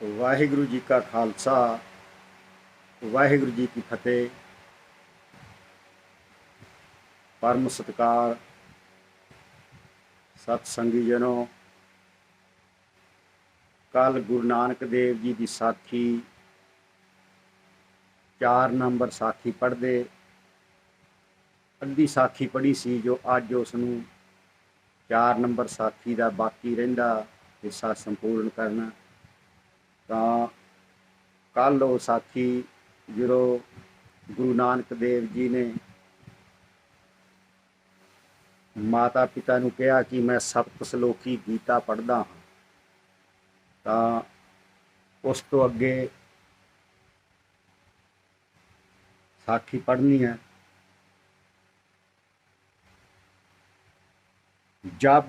ਵਾਹਿਗੁਰੂ ਜੀ ਕਾ ਖਾਲਸਾ ਵਾਹਿਗੁਰੂ ਜੀ ਕੀ ਫਤਿਹ। परम सत्कार सतसंगी जनों, कल गुरु नानक देव जी की साखी 4 नंबर साखी पढ़ते अद्धी साखी पढ़ी सी, जो अज उसनूं 4 नंबर साखी का बाकी रहिंदा हिस्सा संपूर्ण करना। तो कल वो साखी जो गुरु नानक देव जी ने माता पिता नूं कहा कि मैं सप्त सलोकी गीता पढ़दा हाँ, तो उस तो अगे साखी पढ़नी है। जब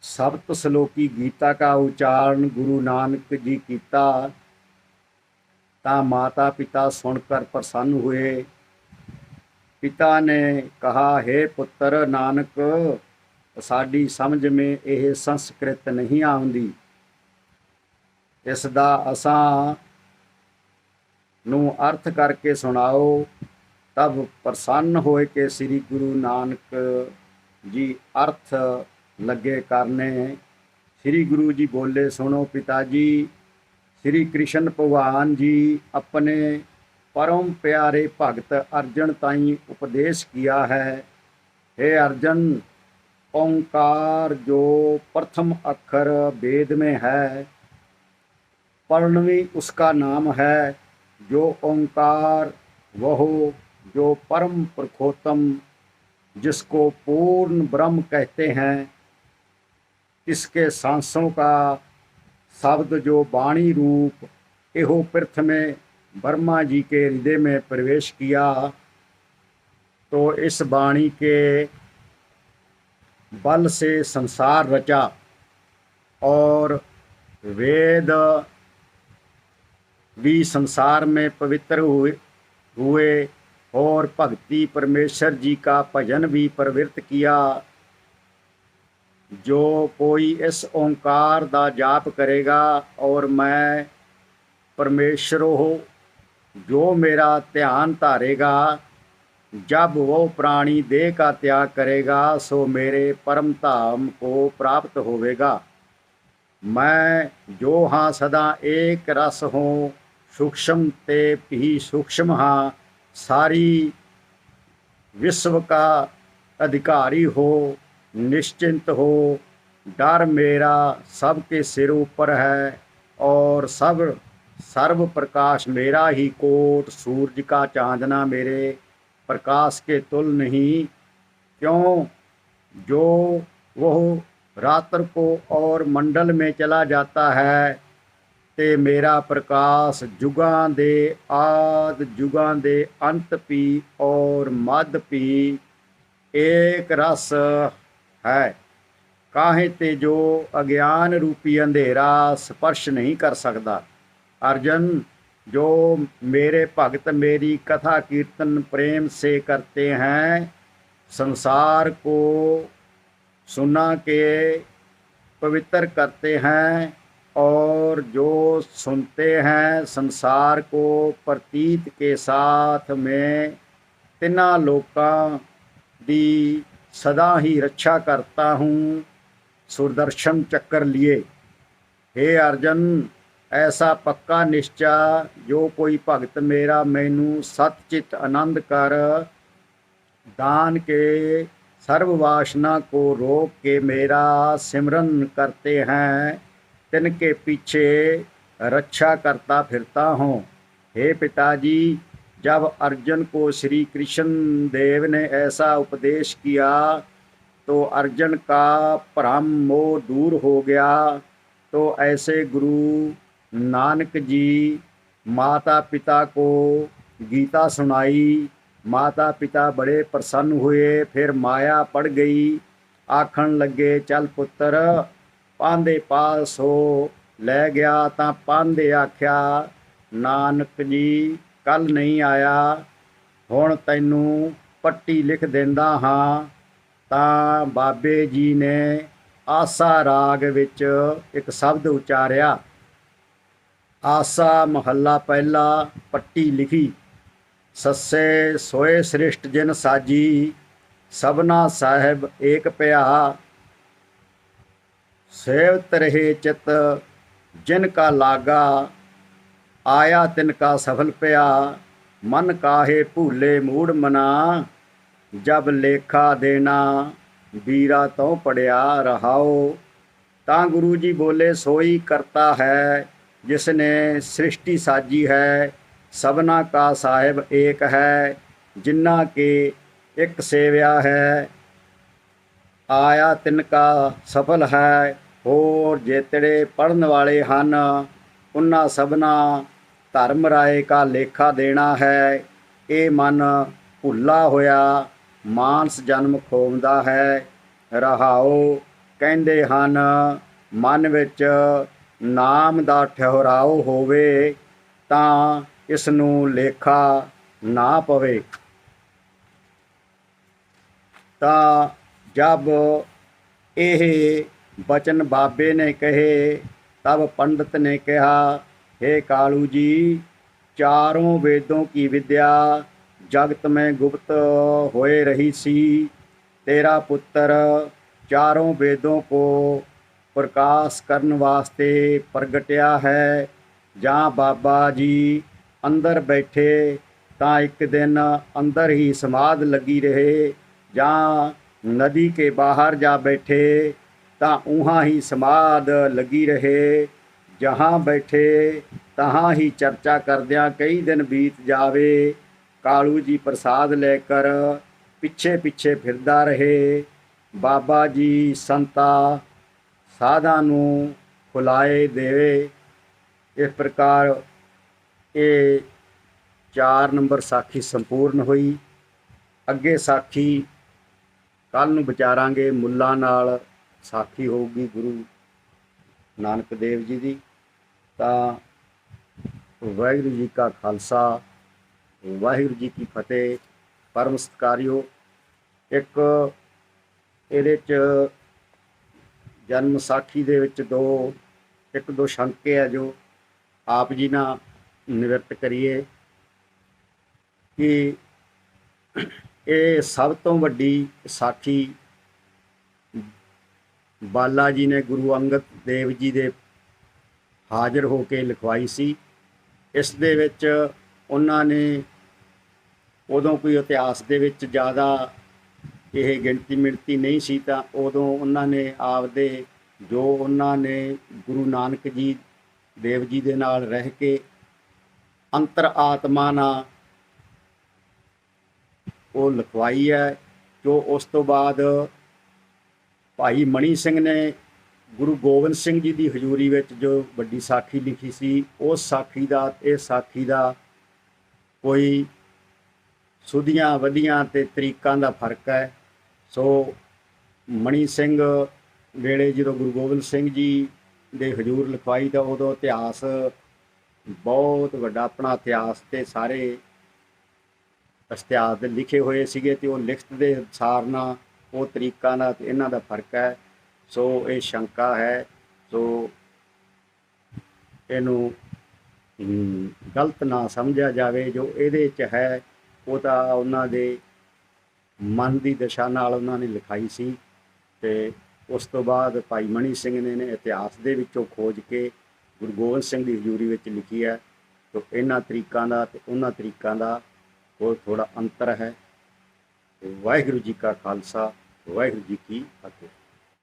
सप्त सलोकी गीता का उच्चारण गुरु नानक जी किया, ता माता पिता सुनकर प्रसन्न हुए। पिता ने कहा, हे पुत्र नानक, साडी समझ में यह संस्कृत नहीं आउंदी, इसदा असां नूं अर्थ करके सुनाओ। तब प्रसन्न होए के श्री गुरु नानक जी अर्थ लगे करने। श्री गुरु जी बोले, सुनो पिताजी, श्री कृष्ण भगवान जी अपने परम प्यारे भगत अर्जन ताई उपदेश किया है। हे अर्जन, ओंकार जो प्रथम अक्षर वेद में है, प्रणवी उसका नाम है। जो ओंकार वह जो परम पुरुषोत्तम, जिसको पूर्ण ब्रह्म कहते हैं, इसके सांसों का शब्द जो वाणी रूप एहो पृथ्वी में ब्रह्मा जी के हृदय में प्रवेश किया, तो इस वाणी के बल से संसार रचा और वेद भी संसार में पवित्र हुए और भक्ति परमेश्वर जी का भजन भी प्रवृत्त किया। जो कोई इस ओंकार का जाप करेगा और मैं परमेश्वर हो जो मेरा ध्यान धारेगा, जब वो प्राणी देह का त्याग करेगा, सो मेरे परम धाम को प्राप्त होवेगा। मैं जो हाँ सदा एक रस हो, सूक्ष्म ते भी सूक्ष्म हाँ, सारी विश्व का अधिकारी हो, निश्चिंत हो। डर मेरा सबके सिर ऊपर है और सर्व प्रकाश मेरा ही कोट। सूरज का चांदना मेरे प्रकाश के तुल नहीं, क्यों जो वह रात्र को और मंडल में चला जाता है, ते मेरा प्रकाश जुगां दे आद जुगां दे अंत पी और मद पी एक रस है। काहे ते जो अज्ञान रूपी अंधेरा स्पर्श नहीं कर सकता। अर्जन, जो मेरे भगत मेरी कथा कीर्तन प्रेम से करते हैं, संसार को सुना के पवित्र करते हैं, और जो सुनते हैं संसार को प्रतीत के साथ में तिना लोकां दी सदा ही रक्षा करता हूँ, सुदर्शन चक्र लिए। हे अर्जन, ऐसा पक्का निश्चय जो कोई भगत मेरा मैनू सतचित आनंद कर दान के सर्व वासना को रोक के मेरा सिमरन करते हैं, तिनके पीछे रक्षा करता फिरता हूँ। हे पिताजी, जब अर्जुन को श्री कृष्ण देव ने ऐसा उपदेश किया, तो अर्जुन का भ्रम मोह दूर हो गया। तो ऐसे गुरु नानक जी माता पिता को गीता सुनाई। माता पिता बड़े प्रसन्न हुए। फिर माया पड़ गई। आखन लगे, चल पुत्र पांदे पास हो लै गया। तां पांदे आख्या, नानक जी कल नहीं आया, हुण तैनू पट्टी लिख देंदा हाँ। तां बाबे जी ने आसा राग विच एक शब्द उचारिया, ਆਸਾ ਮਹੱਲਾ ਪਹਿਲਾ। ਪੱਟੀ ਲਿਖੀ। ਸੱਸੇ ਸੋਏ ਸ੍ਰਿਸ਼ਟ ਜਿਨ ਸਾਜੀ, ਸਭਨਾ ਸਾਹਿਬ ਏਕ ਭਿਆ। ਸੇਵਤ ਰਹੇ ਚਿਤ ਜਿਨ ਕਾ ਲਾਗਾ, ਆਇਆ ਤਿਨ ਕਾ ਸਫਲ ਭਿਆ। ਮਨ ਕਾਹੇ ਭੂਲੇ ਮੂੜ ਮਨਾ, ਜਬ ਲੇਖਾ ਦੇਣਾ ਵੀਰਾ ਤੋਂ ਪੜਿਆ ਰਹਾਓ। ਤਾਂ ਗੁਰੂ ਜੀ ਬੋਲੇ ਸੋਈ ਕਰਤਾ ਹੈ, ਜਿਸਨੇ ਸ੍ਰਿਸ਼ਟੀ ਸਾਜੀ ਹੈ। ਸਭਨਾ ਕਾ ਸਾਹਿਬ ਏਕ ਹੈ, ਜਿਨ੍ਹਾਂ ਕੇ ਇੱਕ ਸੇਵਿਆ ਹੈ। ਆਇਆ ਤਿਨ ਕਾ ਸਫਲ ਹੈ। ਹੋਰ ਜਿਹੜੇ ਪੜ੍ਹਨ ਵਾਲੇ ਹਨ, ਉਹਨਾਂ ਸਭਨਾ ਧਰਮ ਰਾਏ ਕਾ ਲੇਖਾ ਦੇਣਾ ਹੈ। ਇਹ ਮਨ ਭੁੱਲਾ ਹੋਇਆ ਮਾਨਸ ਜਨਮ ਖੋਵਦਾ ਹੈ। ਰਹਾਓ ਕਹਿੰਦੇ ਹਨ, ਮਨ ਵਿੱਚ ਨਾਮ ਦਾ ਠਹਿਰਾਓ ਹੋਵੇ ਤਾਂ ਇਸ ਨੂੰ ਲੇਖਾ ਨਾ ਪਵੇ। ਤਾਂ ਜਬ ਇਹ ਬਚਨ ਬਾਬੇ ਨੇ ਕਹੇ, ਤਬ ਪੰਡਤ ਨੇ ਕਿਹਾ, हे ਕਾਲੂ ਜੀ, ਚਾरों वेदों की विद्या जगत में गुप्त होए रही सी। तेरा पुत्र चारों वेदों को प्रकाश करने वास्ते प्रगटिया है। जहाँ बाबा जी अंदर बैठे ਤਾਂ ਇੱਕ ਦਿਨ अंदर ही समाध लगी रहे। जहाँ नदी के बाहर जा बैठे ਤਾਂ वहाँ ही समाध लगी रहे। जहाँ बैठे तहाँ ही चर्चा करदियाँ कई दिन बीत जावे। कालू जी प्रसाद लेकर पिछे पिछे फिरदा रहे। बाबा जी संता साधा नूं खुलाए देवे। इस प्रकार ये 4 नंबर साखी संपूर्ण हुई। अगे साखी कल नूं विचारांगे। मुल्लां नाल साखी होगी गुरु नानक देव जी दी। ਤਾਂ ਵਾਹਿਗੁਰੂ ਜੀ ਕਾ ਖਾਲਸਾ, ਵਾਹਿਗੁਰੂ ਜੀ ਕੀ ਫਤਿਹ। ਪਰਮ ਸਤਿਕਾਰਿਓ, ਇੱਕ ਇਹਦੇ 'ਚ ਜਨਮ ਸਾਖੀ ਦੇ ਵਿੱਚ ਇੱਕ ਦੋ ਸ਼ੰਕੇ ਹੈ ਜੋ ਆਪ ਜੀ ਨਾਲ ਨਿਵਰਤ ਕਰੀਏ ਕਿ ਇਹ ਸਭ ਤੋਂ ਵੱਡੀ ਸਾਖੀ ਬਾਲਾ ਜੀ ਨੇ ਗੁਰੂ ਅੰਗਦ ਦੇਵ ਜੀ ਦੇ ਹਾਜ਼ਰ ਹੋ ਕੇ ਲਿਖਵਾਈ ਸੀ। ਇਸ ਦੇ ਵਿੱਚ ਉਹਨਾਂ ਨੇ ਉਦੋਂ ਕੋਈ ਇਤਿਹਾਸ ਦੇ ਵਿੱਚ ਜ਼ਿਆਦਾ ਇਹ ਗਿਣਤੀ ਮਿਣਤੀ ਨਹੀਂ ਸੀ, ਤਾਂ ਉਦੋਂ ਉਹਨਾਂ ਨੇ ਆਪਦੇ ਜੋ ਉਹਨਾਂ ਨੇ ਗੁਰੂ ਨਾਨਕ ਜੀ ਦੇਵ ਜੀ ਦੇ ਨਾਲ ਰਹਿ ਕੇ ਅੰਤਰ ਆਤਮਾ ਨਾਲ ਉਹ ਲਿਖਵਾਈ ਹੈ। ਜੋ ਉਸ ਤੋਂ ਬਾਅਦ ਭਾਈ ਮਣੀ ਸਿੰਘ ਨੇ ਗੁਰੂ ਗੋਬਿੰਦ ਸਿੰਘ ਜੀ ਦੀ ਹਜ਼ੂਰੀ ਵਿੱਚ ਜੋ ਵੱਡੀ ਸਾਖੀ ਲਿਖੀ ਸੀ, ਉਸ ਸਾਖੀ ਦਾ ਇਹ ਸਾਖੀ ਦਾ ਕੋਈ ਸੁਧੀਆਂ ਵਧੀਆਂ ਅਤੇ ਤਰੀਕਾਂ ਦਾ ਫਰਕ ਹੈ। ਸੋ ਮਣੀ ਸਿੰਘ ਵੇਲੇ ਜਦੋਂ ਗੁਰੂ ਗੋਬਿੰਦ ਸਿੰਘ ਜੀ ਦੇ ਹਜ਼ੂਰ ਲਿਖਵਾਈ ਤਾਂ ਉਦੋਂ ਇਤਿਹਾਸ ਬਹੁਤ ਵੱਡਾ, ਆਪਣਾ ਇਤਿਹਾਸ ਅਤੇ ਸਾਰੇ ਇਤਿਹਾਸ ਦੇ ਲਿਖੇ ਹੋਏ ਸੀਗੇ ਅਤੇ ਉਹ ਲਿਖਤ ਦੇ ਅਨੁਸਾਰ ਨਾਲ ਉਹ ਤਰੀਕਾਂ ਦਾ ਅਤੇ ਇਹਨਾਂ ਦਾ ਫਰਕ ਹੈ। ਸੋ ਇਹ ਸ਼ੰਕਾ ਹੈ, ਸੋ ਇਹਨੂੰ ਗਲਤ ਨਾ ਸਮਝਿਆ ਜਾਵੇ। ਜੋ ਇਹਦੇ 'ਚ ਹੈ ਉਹ ਤਾਂ ਉਹਨਾਂ ਦੇ ਮਨ ਦੀ ਦਸ਼ਾ ਨਾਲ ਉਹਨਾਂ ਨੇ ਲਿਖਾਈ ਸੀ, ਅਤੇ ਉਸ ਤੋਂ ਬਾਅਦ ਭਾਈ ਮਣੀ ਸਿੰਘ ਨੇ ਇਤਿਹਾਸ ਦੇ ਵਿੱਚੋਂ ਖੋਜ ਕੇ ਗੁਰੂ ਗੋਬਿੰਦ ਸਿੰਘ ਦੀ ਹਜ਼ੂਰੀ ਵਿੱਚ ਲਿਖੀ ਹੈ। ਸੋ ਇਹਨਾਂ ਤਰੀਕਾਂ ਦਾ ਅਤੇ ਉਹਨਾਂ ਤਰੀਕਾਂ ਦਾ ਉਹ ਥੋੜ੍ਹਾ ਅੰਤਰ ਹੈ। ਵਾਹਿਗੁਰੂ ਜੀ ਕਾ ਖਾਲਸਾ, ਵਾਹਿਗੁਰੂ ਜੀ ਕੀ ਫਤਿਹ।